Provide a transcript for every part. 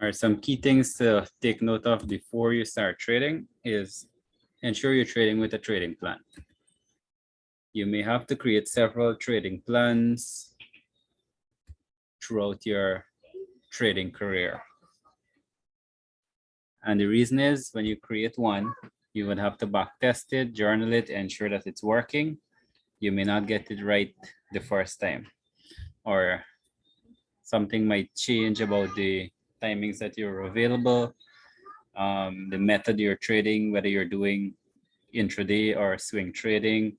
All right, some key things to take note of before you start trading is ensure you're trading with a trading plan. You may have to create several trading plans throughout your trading career. And the reason is when you create one, you would have to back test it, journal it, ensure that it's working. You may not get it right the first time, or something might change about the timings that you're available, the method you're trading, whether you're doing intraday or swing trading,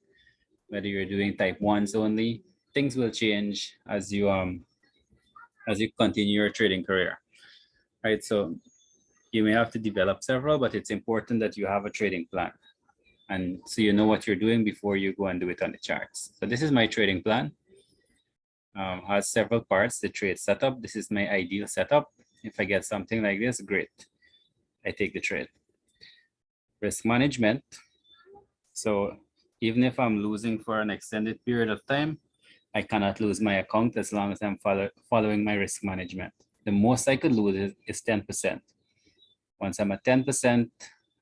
whether you're doing type ones only. Things will change as you continue your trading career, right? So you may have to develop several, but it's important that you have a trading plan, and so you know what you're doing before you go and do it on the charts. So this is my trading plan. Has several parts. The trade setup. This is my ideal setup. If I get something like this, great. I take the trade. Risk management. So even if I'm losing for an extended period of time, I cannot lose my account as long as I'm following my risk management. The most I could lose is 10%. Once I'm at 10%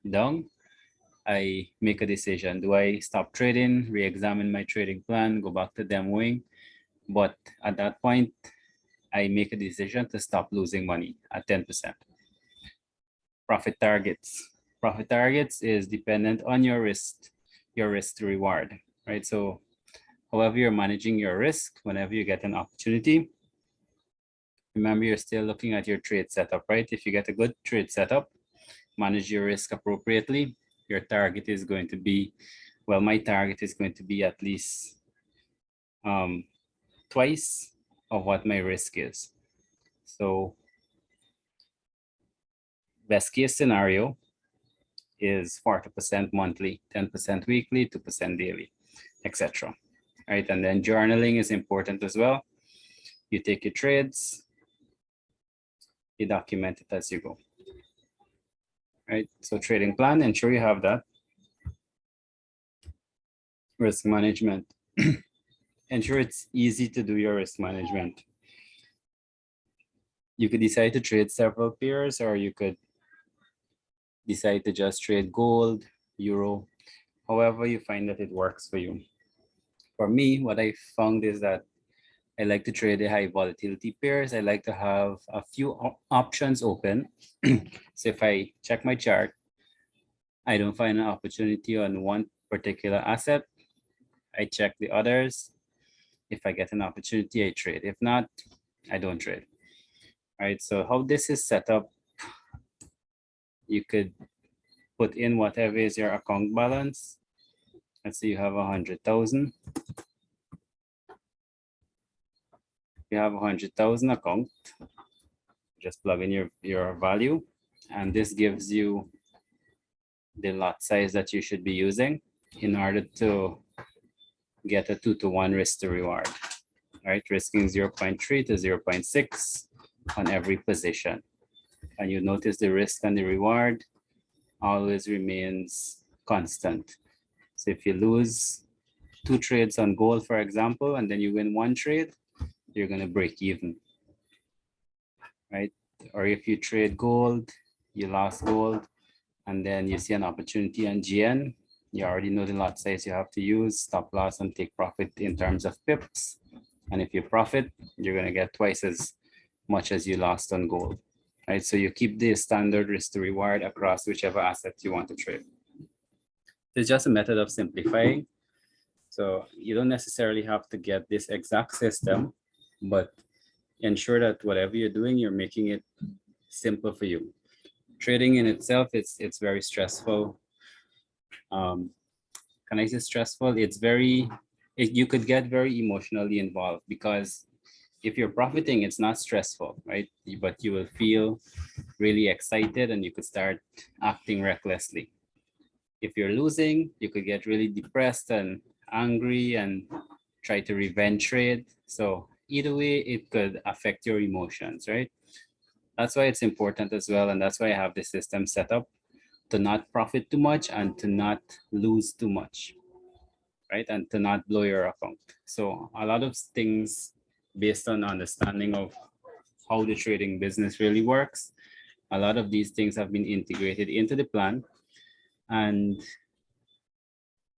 down, I make a decision. Do I stop trading, re-examine my trading plan, go back to demoing? But at that point, I make a decision to stop losing money at 10%. Profit targets. Profit targets is dependent on your risk to reward, right? So however you're managing your risk, whenever you get an opportunity, remember you're still looking at your trade setup, right? If you get a good trade setup, manage your risk appropriately, your target is going to be, well, my target is going to be at least twice of what my risk is. So best case scenario is 40% monthly, 10% weekly, 2% daily, etc. Right, and then journaling is important as well. You take your trades, you document it as you go. Right, so trading plan, ensure you have that. Risk management. Ensure it's easy to do your risk management. You could decide to trade several pairs, or you could decide to just trade gold, euro, however you find that it works for you. For me, what I found is that I like to trade the high volatility pairs. I like to have a few options open. So if I check my chart, I don't find an opportunity on one particular asset, I check the others. If I get an opportunity, I trade. If not, I don't trade. All right, so how this is set up, you could put in whatever is your account balance. Let's say you have 100,000. You have 100,000 account. Just plug in your value, and this gives you the lot size that you should be using in order to get a 2-to-1 risk to reward. All right, risking 0.3 to 0.6 on every position. And you notice the risk and the reward always remains constant. So if you lose 2 trades on gold, for example, and then you win 1 trade, you're going to break even, right? Or if you trade gold, you lost gold, and then you see an opportunity on GN, you already know the lot size you have to use, stop loss and take profit in terms of pips. And if you profit, you're going to get twice as much as you lost on gold, right? So you keep the standard risk to reward across whichever asset you want to trade. It's just a method of simplifying. So you don't necessarily have to get this exact system, but ensure that whatever you're doing, you're making it simple for you. Trading in itself, it's very stressful. Can I say stressful? You could get very emotionally involved, because if you're profiting, it's not stressful, right? But you will feel really excited and you could start acting recklessly. If you're losing, you could get really depressed and angry and try to revenge trade. So either way, it could affect your emotions, right? That's why it's important as well. And that's why I have the system set up to not profit too much and to not lose too much, right? And to not blow your account. So a lot of things based on understanding of how the trading business really works, A lot of these things have been integrated into the plan, and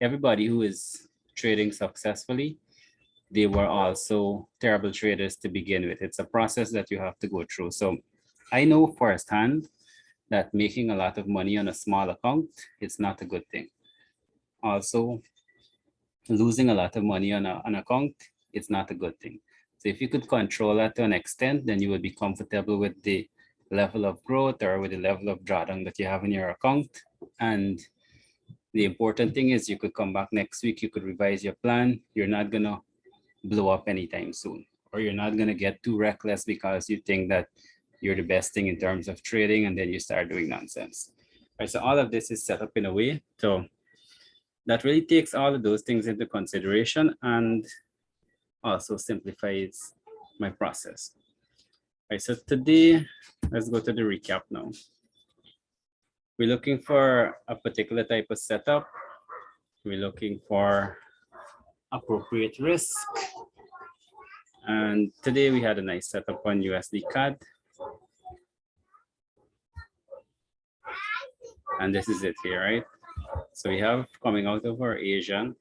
everybody who is trading successfully, they were also terrible traders to begin with. It's a process that you have to go through. So I know firsthand that making a lot of money on a small account, it's not a good thing. Also, losing a lot of money on an account, it's not a good thing. So if you could control that to an extent, then you would be comfortable with the level of growth or with the level of drawdown that you have in your account. And the important thing is you could come back next week, you could revise your plan. You're not gonna blow up anytime soon, or you're not gonna get too reckless because you think that you're the best thing in terms of trading and then you start doing nonsense. Right, so all of this is set up in a way so that really takes all of those things into consideration and also simplifies my process. Right, so today, let's go to the recap now. We're looking for a particular type of setup. We're looking for appropriate risk. And today we had a nice setup on USD CAD. And this is it here, right? So we have coming out of our Asian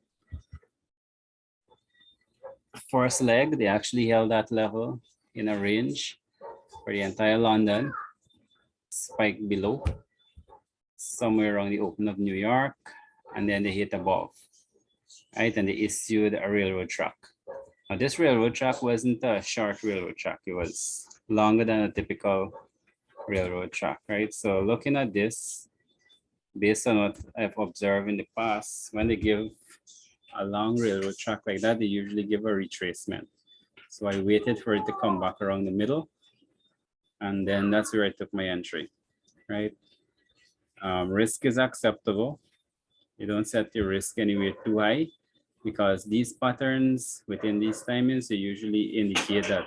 first leg, they actually held that level in a range for the entire London, spike below, somewhere around the open of New York, and then they hit above, right? And they issued a railroad track. Now this railroad track wasn't a short railroad track, it was longer than a typical railroad track, right? So looking at this, based on what I've observed in the past, when they give a long railroad track like that, they usually give a retracement. So I waited for it to come back around the middle, and then that's where I took my entry, right? Risk is acceptable. You don't set your risk anywhere too high because these patterns within these timings, they usually indicate that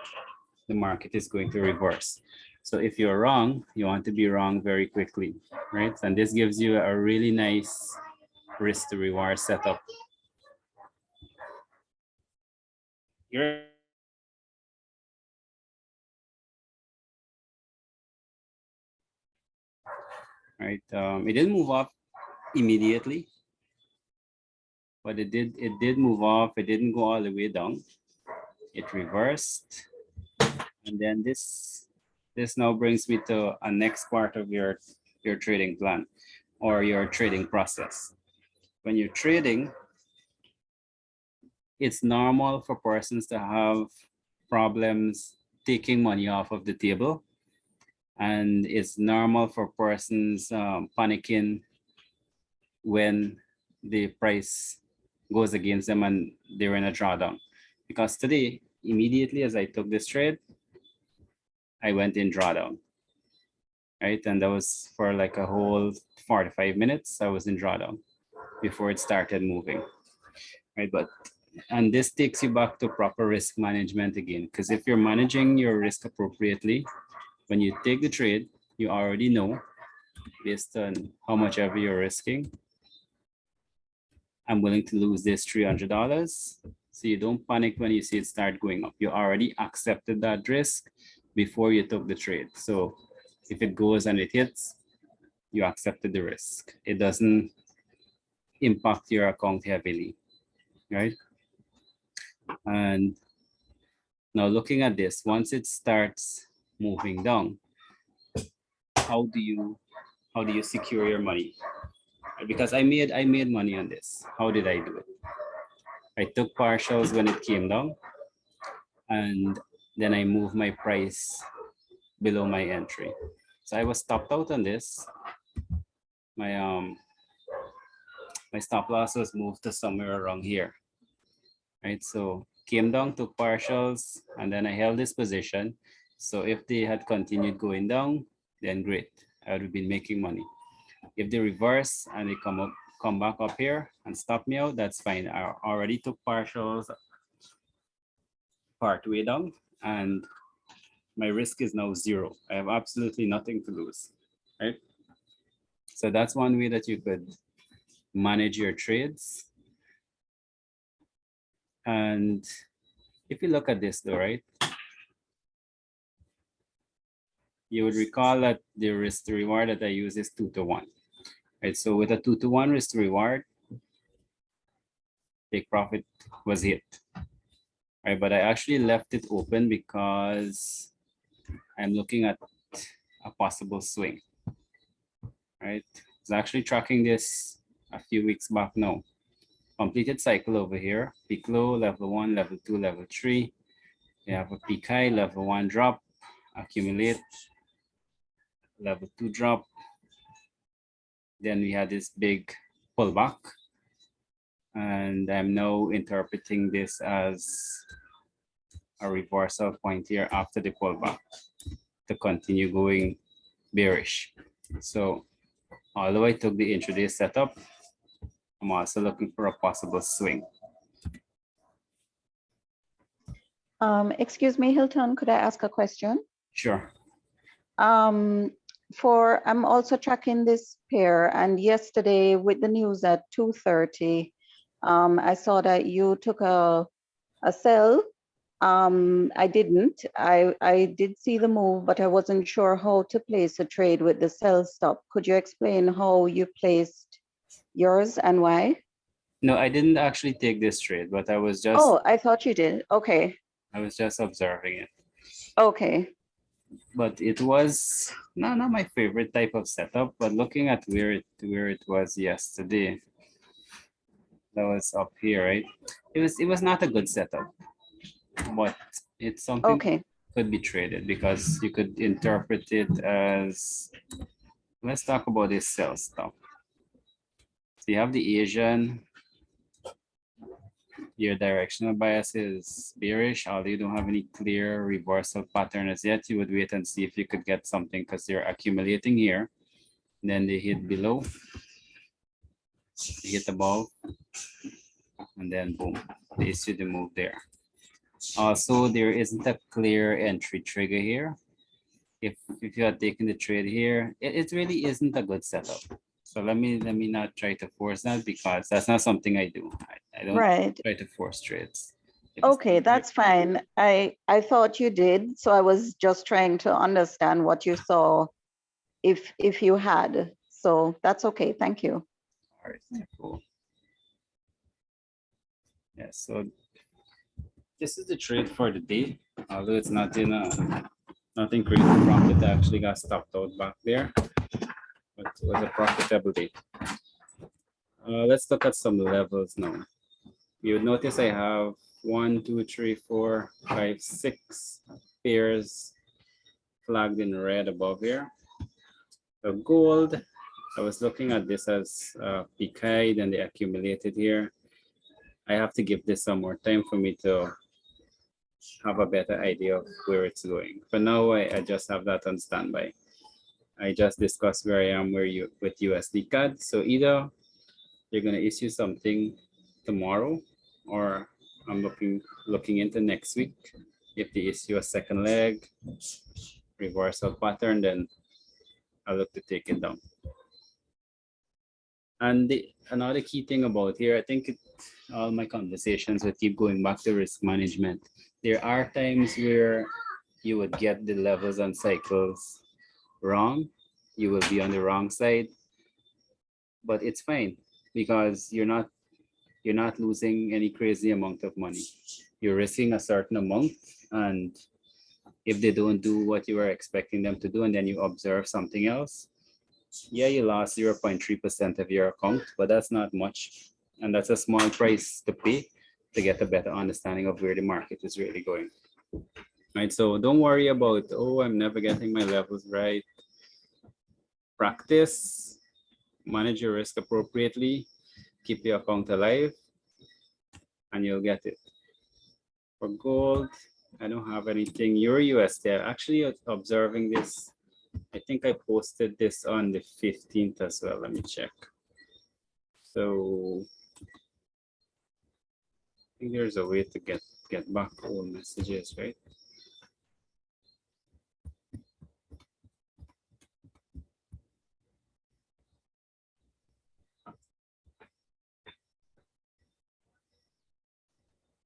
the market is going to reverse. So if you're wrong, you want to be wrong very quickly, right? And this gives you a really nice risk to reward setup. You're right. It didn't move up immediately, but it did move off. It didn't go all the way down. It reversed, and then this now brings me to a next part of your trading plan or your trading process. When you're trading, it's normal for persons to have problems taking money off of the table, and it's normal for persons panicking when the price goes against them and they're in a drawdown. Because today, immediately as I took this trade, I went in drawdown, right? And that was for like a whole 45 minutes, I was in drawdown before it started moving, right? And this takes you back to proper risk management again, because if you're managing your risk appropriately, when you take the trade, you already know based on how much ever you're risking, I'm willing to lose this $300. So you don't panic when you see it start going up. You already accepted that risk before you took the trade. So if it goes and it hits, you accepted the risk. It doesn't impact your account heavily, right? And now looking at this, once it starts moving down, how do you secure your money? Because I made money on this. How did I do it? I took partials when it came down, and then I moved my price below my entry. So I was stopped out on this. My my stop loss was moved to somewhere around here, right? So came down to partials, and then I held this position. So if they had continued going down, then great, I would have been making money. If they reverse and they come back up here and stop me out, that's fine. I already took partials part way down, and my risk is now zero. I have absolutely nothing to lose, right? So that's one way that you could manage your trades. And if you look at this though, right? you would recall that the risk to reward that I use is 2-to-1. Right, so with a 2-to-1 risk to reward, take profit was hit. Right, but I actually left it open because I'm looking at a possible swing. Right, I was actually tracking this a few weeks back now. Completed cycle over here, peak low, level 1, level 2, level 3. We have a peak high, level 1 drop, accumulate, level 2 drop. Then we had this big pullback. And I'm now interpreting this as a reversal point here after the pullback to continue going bearish. So although I took the intraday setup, I'm also looking for a possible swing. Excuse me, Hilton, could I ask a question? Sure. I'm also tracking this pair, and yesterday with the news at 2:30, I saw that you took a sell. I didn't. I did see the move, but I wasn't sure how to place a trade with the sell stop. Could you explain how you placed yours and why? No, I didn't actually take this trade, but I was just Oh, I thought you did. Okay. I was just observing it. Okay. But it was not my favorite type of setup, but looking at where it was yesterday, that was up here, right? It was not a good setup, but it's something Okay. could be traded because you could interpret it as, let's talk about this sell stop. So you have the Asian, your directional bias is bearish, although you don't have any clear reversal pattern as yet. You would wait and see if you could get something because they're accumulating here. Then they hit below, they hit above, and then boom, they issue the move there. Also, there isn't a clear entry trigger here. If you are taking the trade here, it really isn't a good setup. So let me not try to force that because that's not something I do. I don't try to force trades. Okay, that's fine. I thought you did, so I was just trying to understand what you saw if you had. So that's okay. Thank you. All right, cool. Yeah, so this is the trade for the day, although it's not in nothing crazy profit. I actually got stopped out back there, but it was a profitable day. Let's look at some levels now. You would notice I have 1, 2, 3, 4, 5, 6 pairs flagged in red above here. The gold, I was looking at this as peak high, then they accumulated here. I have to give this some more time for me to have a better idea of where it's going. For now, I just have that on standby. I just discussed where I am with USD CAD. So either you're going to issue something tomorrow, or I'm looking into next week. If they issue a second leg reversal pattern, then I'll look to take it down. And another key thing about here, I think all my conversations will keep going back to risk management. There are times where you would get the levels and cycles wrong. You will be on the wrong side, but it's fine because you're not losing any crazy amount of money. You're risking a certain amount, and if they don't do what you were expecting them to do, and then you observe something else, yeah, you lost 0.3% of your account, but that's not much. And that's a small price to pay to get a better understanding of where the market is really going. Right, so don't worry about, oh, I'm never getting my levels right. Practice, manage your risk appropriately, keep your account alive, and you'll get it. For gold, I don't have anything. Euro USD, actually observing this. I think I posted this on the 15th as well. Let me check. So I think there's a way to get back all messages, right?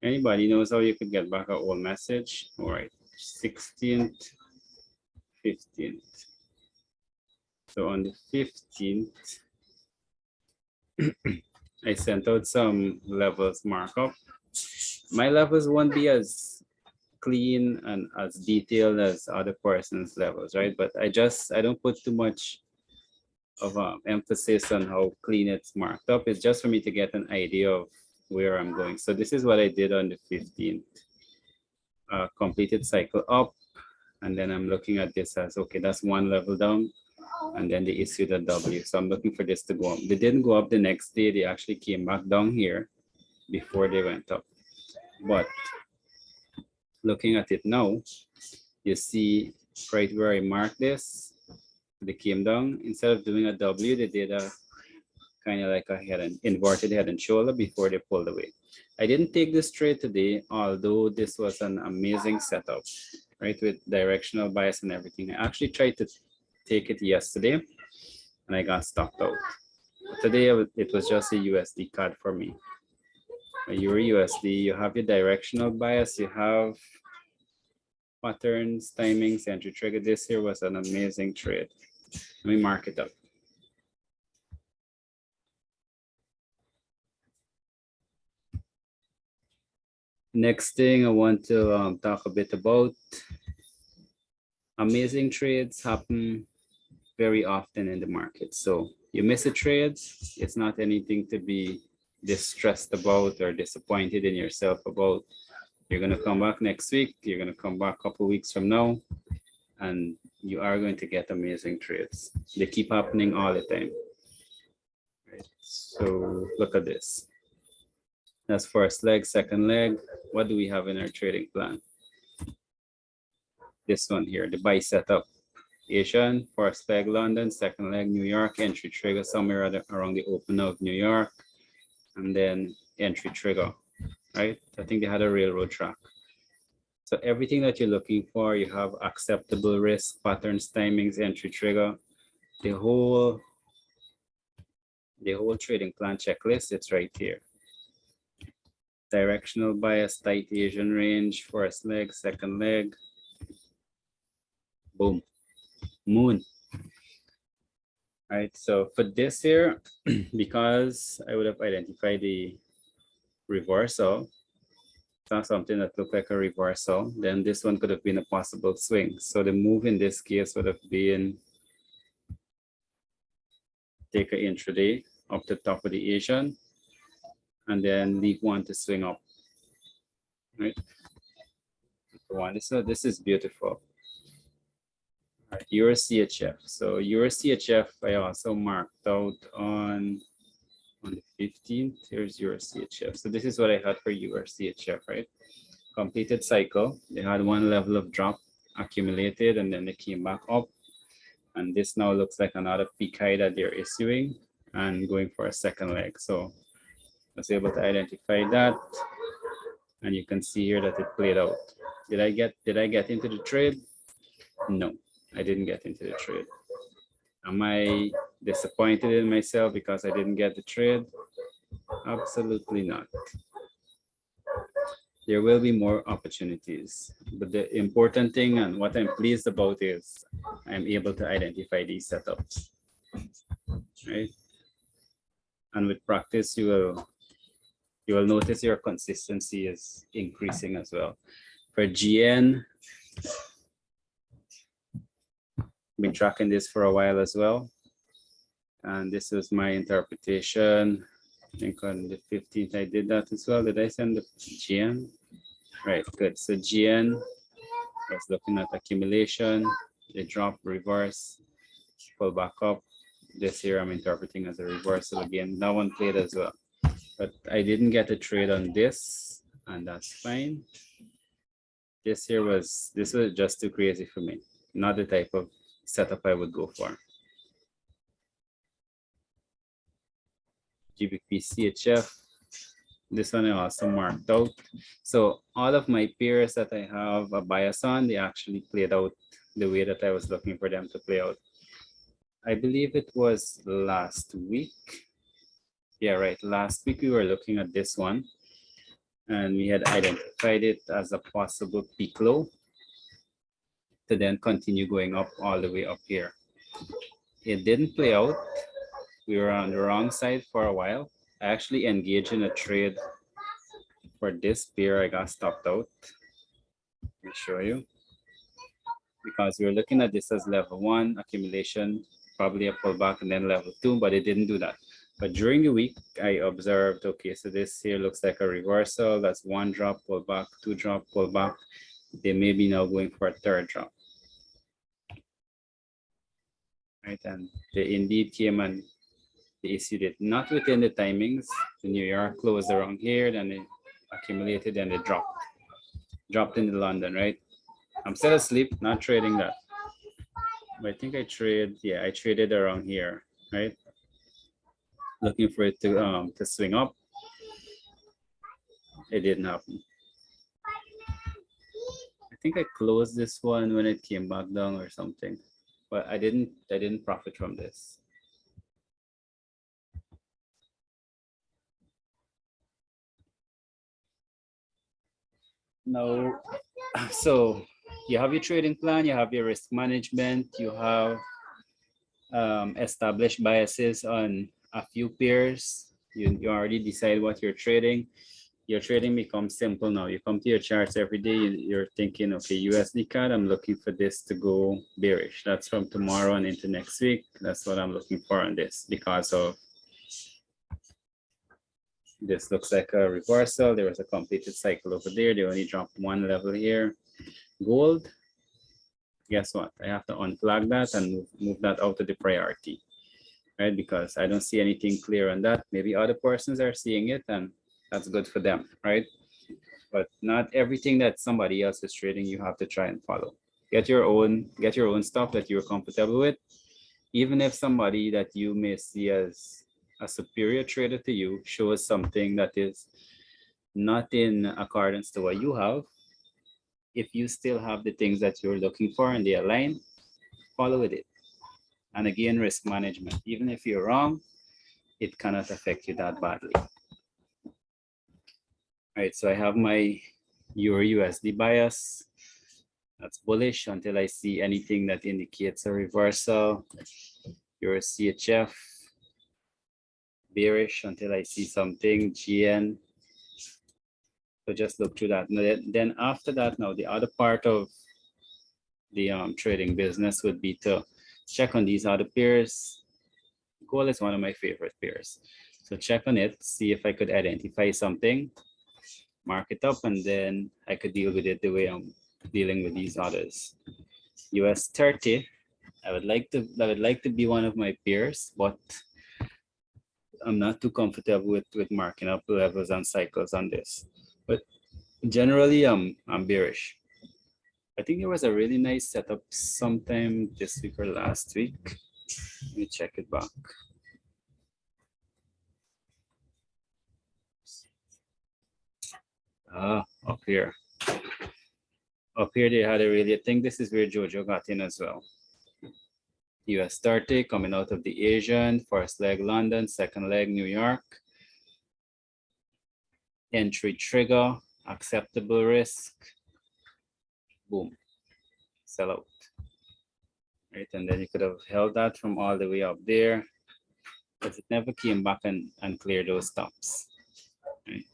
Anybody knows how you could get back an old message? All right, 16th. 15th. So on the 15th, I sent out some levels markup. My levels won't be as clean and as detailed as other person's levels, right? But I don't put too much of emphasis on how clean it's marked up. It's just for me to get an idea of where I'm going. So this is what I did on the 15th. Completed cycle up, and then I'm looking at this as, okay, that's one level down, and then they issued a W. So I'm looking for this to go up. They didn't go up the next day. They actually came back down here before they went up. But looking at it now, you see right where I marked this, they came down. Instead of doing a W, they did a kind of like a inverted head and shoulder before they pulled away. I didn't take this trade today, although this was an amazing setup, right? With directional bias and everything. I actually tried to take it yesterday and I got stopped out. Today, it was just a USD card for me. A Euro USD, you have your directional bias, you have patterns, timings, entry trigger. This here was an amazing trade. Let me mark it up. Next thing I want to talk a bit about, amazing trades happen very often in the market. So you miss a trade, it's not anything to be distressed about or disappointed in yourself about. You're going to come back next week, you're going to come back a couple weeks from now, and you are going to get amazing trades. They keep happening all the time. Right. So look at this. That's first leg, second leg. What do we have in our trading plan? This one here, the buy setup. Asian, first leg London, second leg New York, entry trigger somewhere around the open of New York, and then entry trigger, right? I think they had a railroad track. So everything that you're looking for, you have acceptable risk, patterns, timings, entry trigger, the whole trading plan checklist, it's right here. Directional bias, tight Asian range, first leg, second leg. Boom. Moon. All right, so for this here, because I would have identified the reversal, not something that looked like a reversal, then this one could have been a possible swing. So the move in this case would have been take an intraday up the top of the Asian, and then leave one to swing up, right? So this is beautiful. All right, Euro CHF. So Euro CHF, I also marked out on the 15th. Here's Euro CHF. So this is what I had for Euro CHF, right? Completed cycle. They had one level of drop accumulated, and then they came back up. And this now looks like another peak high that they're issuing and going for a second leg. So I was able to identify that, and you can see here that it played out. Did I get into the trade? No, I didn't get into the trade. Am I disappointed in myself because I didn't get the trade? Absolutely not. There will be more opportunities, but the important thing and what I'm pleased about is I'm able to identify these setups, right? And with practice, you will notice your consistency is increasing as well. For GN, been tracking this for a while as well. And this is my interpretation. I think on the 15th, I did that as well. Did I send the GN? Right, good. So GN, I was looking at accumulation, they drop, reverse, pull back up. This here I'm interpreting as a reversal again. That one played as well. But I didn't get a trade on this, and that's fine. This was just too crazy for me. Not the type of setup I would go for. GBP CHF, this one I also marked out. So all of my peers that I have a bias on, they actually played out the way that I was looking for them to play out. I believe it was last week. Yeah, right. Last week we were looking at this one, and we had identified it as a possible peak low. to then continue going up all the way up here. It didn't play out. We were on the wrong side for a while. I actually engaged in a trade for this pair. I got stopped out. Let me show you. Because we were looking at this as level 1 accumulation, probably a pullback, and then level 2, but it didn't do that. But during the week, I observed, okay, so this here looks like a reversal. That's 1 drop, pullback, 2 drop, pullback. They may be now going for a 3rd drop. Right, and they indeed came and they issued it not within the timings. The New York closed around here, then it accumulated and it dropped into London, right? I'm still asleep, not trading that. But I think I traded around here, right? Looking for it to swing up. It didn't happen. I think I closed this one when it came back down or something, but I didn't profit from this. No, so you have your trading plan, you have your risk management, you have established biases on a few pairs. You already decide what you're trading. Your trading becomes simple now. You come to your charts every day, you're thinking, okay, USD CAD, I'm looking for this to go bearish. That's from tomorrow and into next week. That's what I'm looking for on this because of this looks like a reversal. There was a completed cycle over there. They only dropped 1 level here. Gold, guess what? I have to unflag that and move that out of the priority, right? Because I don't see anything clear on that. Maybe other persons are seeing it and that's good for them, right? But not everything that somebody else is trading, you have to try and follow. Get your own stuff that you're comfortable with. Even if somebody that you may see as a superior trader to you shows something that is not in accordance to what you have, if you still have the things that you're looking for and they align, follow with it. And again, risk management. Even if you're wrong, it cannot affect you that badly. All right, so I have my Euro USD bias. That's bullish until I see anything that indicates a reversal. Euro CHF, bearish until I see something, GN. So just look through that. Then after that, now the other part of the trading business would be to check on these other pairs. Gold is one of my favorite pairs. So check on it, see if I could identify something, mark it up, and then I could deal with it the way I'm dealing with these others. US 30, I would like to be one of my pairs, but I'm not too comfortable with marking up levels and cycles on this. But generally, I'm bearish. I think there was a really nice setup sometime this week or last week. Let me check it back. Up here. Up here they had a really, I think this is where Jojo got in as well. US 30 coming out of the Asian, first leg London, second leg New York. Entry trigger, acceptable risk, boom, sell out. Right, and then you could have held that from all the way up there, but it never came back and cleared those stops. Right.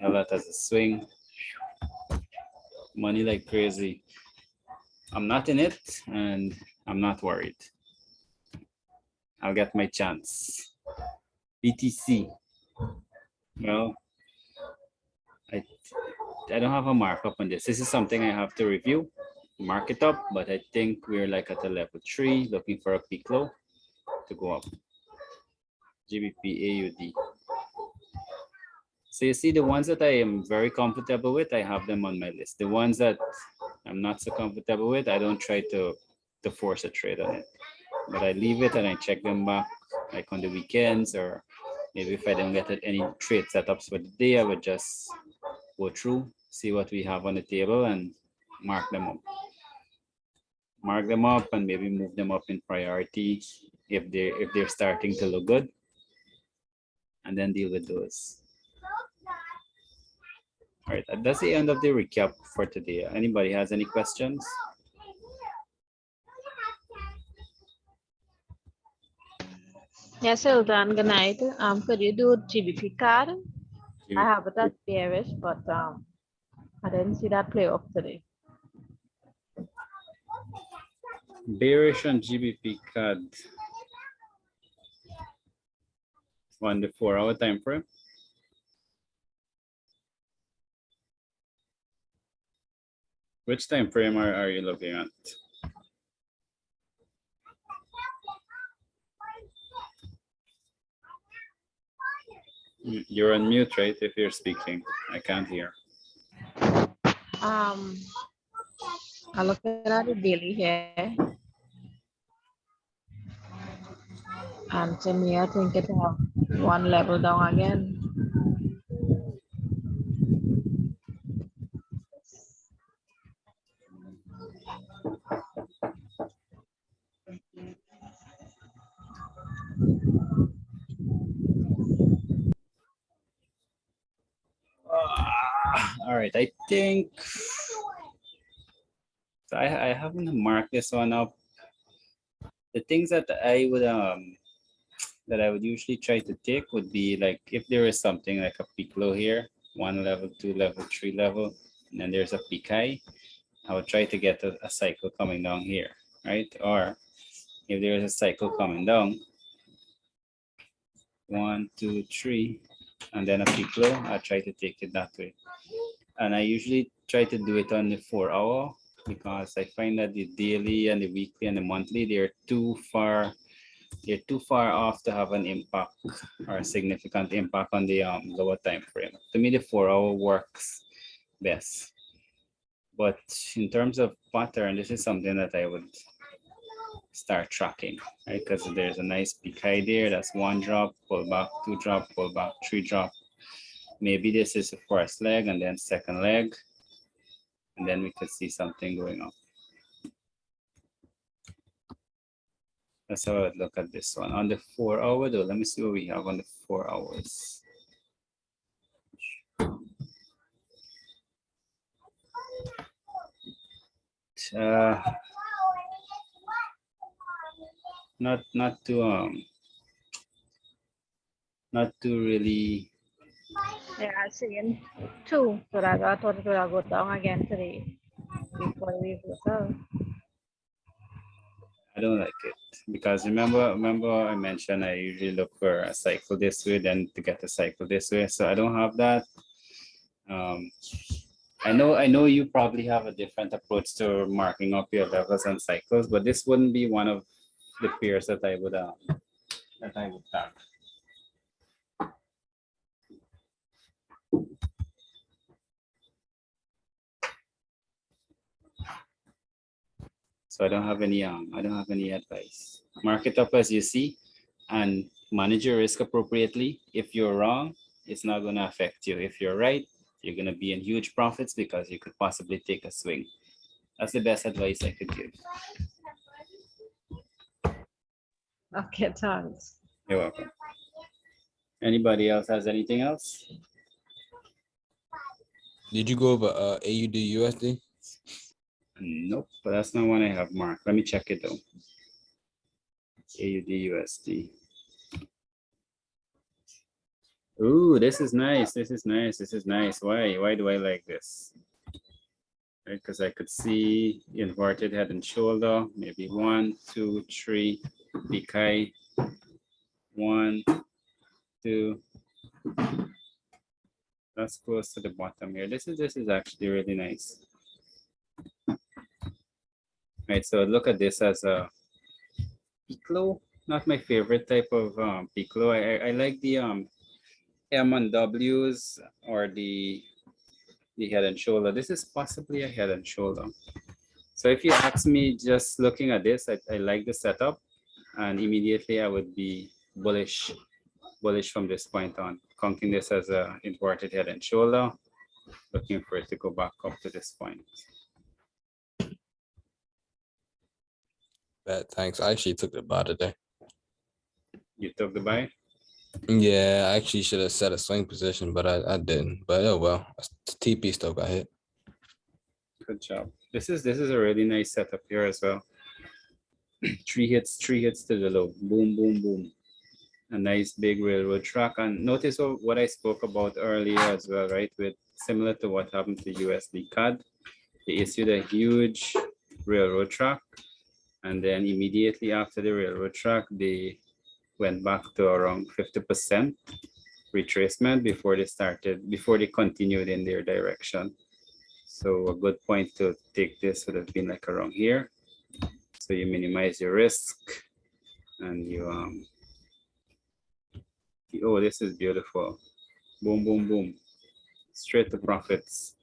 Held that as a swing. Money like crazy. I'm not in it and I'm not worried. I'll get my chance. BTC. Well, I don't have a markup on this. This is something I have to review, mark it up, but I think we're like at a level 3, looking for a peak low to go up. GBP AUD. So you see the ones that I am very comfortable with, I have them on my list. The ones that I'm not so comfortable with, I don't try to force a trade on it. But I leave it and I check them back like on the weekends, or maybe if I don't get any trade setups for the day, I would just go through, see what we have on the table and mark them up. Mark them up and maybe move them up in priority if they're starting to look good, and then deal with those. All right, that's the end of the recap for today. Anybody has any questions? Yes, Hilton, good night. Could you do GBP card? I have it at bearish, but I didn't see that play off today. Bearish on GBP CAD on the 4-hour time frame. Which time frame are you looking at? You're on mute, right? If you're speaking, I can't hear. I look at it daily here. And to me, I think it have one level down again. All right, I think so I haven't marked this one up. The things that I would usually try to take would be like if there is something like a peak low here, 1 level, 2 level, 3 level, and then there's a peak high, I would try to get a cycle coming down here, right? Or if there is a cycle coming down, 1, 2, 3, and then a peak low, I try to take it that way. And I usually try to do it on the 4-hour because I find that the daily and the weekly and the monthly, they're too far off to have an impact or a significant impact on the lower time frame. To me, the 4-hour works best. But in terms of pattern, this is something that I would start tracking, right? Because there's a nice peak high there. That's 1 drop, pull back, 2 drop, pull back, 3 drop. Maybe this is the first leg and then second leg. And then we could see something going on. That's how I would look at this one. On the 4-hour though, let me see what we have on the 4 hours. Not too really. Yeah, I seen 2, so that I thought it would go down again today before we reversal. I don't like it because remember I mentioned I usually look for a cycle this way, then to get a cycle this way. So I don't have that. I know you probably have a different approach to marking up your levels and cycles, but this wouldn't be one of the pairs that I would tag. So I don't have any advice. Mark it up as you see and manage your risk appropriately. If you're wrong, it's not going to affect you. If you're right, you're going to be in huge profits because you could possibly take a swing. That's the best advice I could give. Okay, thanks. You're welcome. Anybody else has anything else? Did you go over AUD USD? Nope, but that's not one I have marked. Let me check it though. AUD USD. Ooh, this is nice. This is nice. This is nice. Why do I like this? Right, because I could see inverted head and shoulder. Maybe 1, 2, 3. Peak high. 1, 2. That's close to the bottom here. This is actually really nice. Right, so look at this as a peak low. Not my favorite type of peak low. I like the M&Ws or the head and shoulder. This is possibly a head and shoulder. So if you ask me, just looking at this, I like the setup, and immediately I would be bullish from this point on, counting this as a inverted head and shoulder, looking for it to go back up to this point. Bad, thanks. I actually took the buy today. You took the buy? Yeah, I actually should have set a swing position, but I didn't. But oh well, TP still got hit. Good job. This is a really nice setup here as well. Three hits to the low. Boom, boom, boom. a nice big railroad track. And notice what I spoke about earlier as well, right? With similar to what happened to USD CAD. They issued a huge railroad track. And then immediately after the railroad track, they went back to around 50% retracement before they continued in their direction. So a good point to take this would have been like around here. So you minimize your risk and you, oh, this is beautiful. Boom, boom, boom. Straight to profits.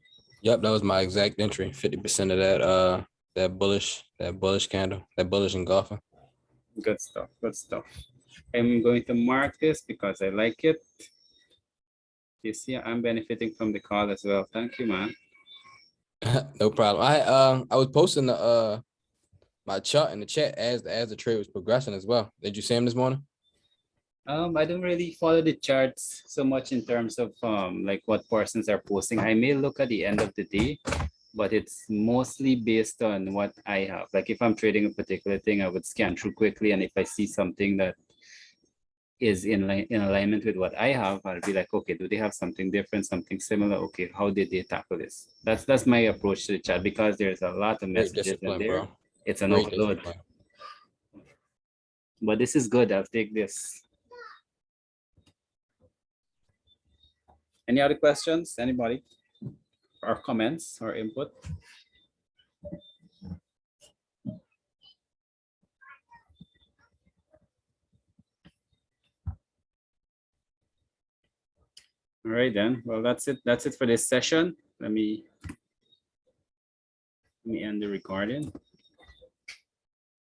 Yep, that was my exact entry. 50% of that bullish candle, that bullish engulfer. Good stuff, good stuff. I'm going to mark this because I like it. You see, I'm benefiting from the call as well. Thank you, man. No problem. I was posting the my chart in the chat as the trade was progressing as well. Did you see him this morning? I don't really follow the charts so much in terms of like what persons are posting. I may look at the end of the day, but it's mostly based on what I have. Like if I'm trading a particular thing, I would scan through quickly, and if I see something that is in alignment with what I have, I'll be like, okay, do they have something different, something similar? Okay, how did they tackle this? That's my approach to the chat, because there's a lot of Great messages in discipline, there. bro. It's an Great overload. discipline. But this is good. I'll take this. Any other questions? Anybody? Or comments or input? All right then. Well, that's it. That's it for this session. Let me end the recording.